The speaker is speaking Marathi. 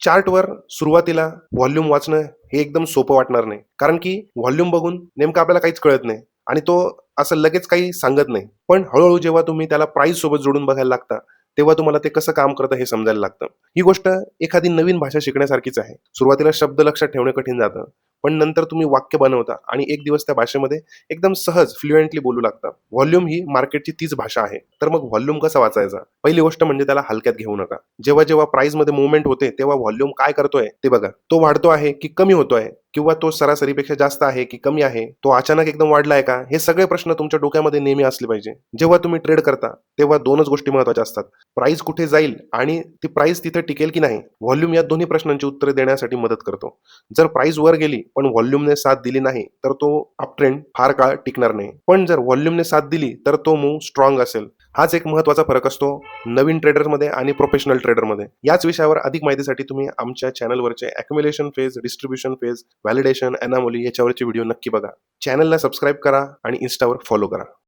चार्टवर सुरुवातीला व्हॉल्यूम वाचणं हे एकदम सोपं वाटणार नाही, कारण की व्हॉल्यूम बघून नेमकं आपल्याला काहीच कळत नाही आणि तो असं लगेच काही सांगत नाही. पण हळूहळू जेव्हा तुम्ही त्याला प्राइस सोबत जोडून बघायला लागता, तेव्हा तुम्हाला ते कसं काम करतं हे समजायला लागतं. ही गोष्ट एखादी नवीन भाषा शिकण्यासारखीच आहे. सुरुवातीला शब्द लक्षात ठेवणं कठीण जातं, पण नंतर तुम्ही वाक्य बनवता आणि एक दिवस त्या भाषेमध्ये एकदम सहज फ्लुएंटली बोलू लागता. व्हॉल्यूम ही मार्केटची तीच भाषा आहे. तर मग व्हॉल्यूम कसा वाचायचा? पहिली गोष्ट म्हणजे त्याला हलक्यात घेऊ नका. जेव्हा जेव्हा प्राइसमध्ये मूव्हमेंट होते, तेव्हा व्हॉल्यूम काय करतोय ते बघा. तो वाढतो आहे की कमी होतोय? किंवा तो सरासरीपेक्षा जास्त आहे की कमी आहे? तो अचानक एकदम वाढलाय का? हे सगळे प्रश्न तुमच्या डोक्यामध्ये नेहमी असले पाहिजे. जेव्हा तुम्ही ट्रेड करता, तेव्हा 2च गोष्टी महत्त्वाच्या असतात. प्राइस कुठे जाईल आणि ती प्राइस तिथे टिकेल की नाही? व्हॉल्यूम या दोन्ही प्रश्नांची उत्तरे देण्यासाठी मदत करतो. जर प्राइस वर गेली पण व्हॉल्यूमने साथ दिली नाही, तर तो अप ट्रेंड फार काळ टिकणार नाही. पण जर व्हॉल्यूमने साथ दिली, तर तो मूव्ह स्ट्रॉंग असेल. हाच एक महत्त्वाचा फरक असतो नवीन ट्रेडरमध्ये आणि प्रोफेशनल ट्रेडरमध्ये. याच विषयावर अधिक माहितीसाठी तुम्ही आमच्या चॅनलवरचे accumulation phase, distribution phase, validation, anomaly याच्यावरचे व्हिडिओ नक्की बघा. चॅनलला सबस्क्राईब करा आणि Instaवर फॉलो करा.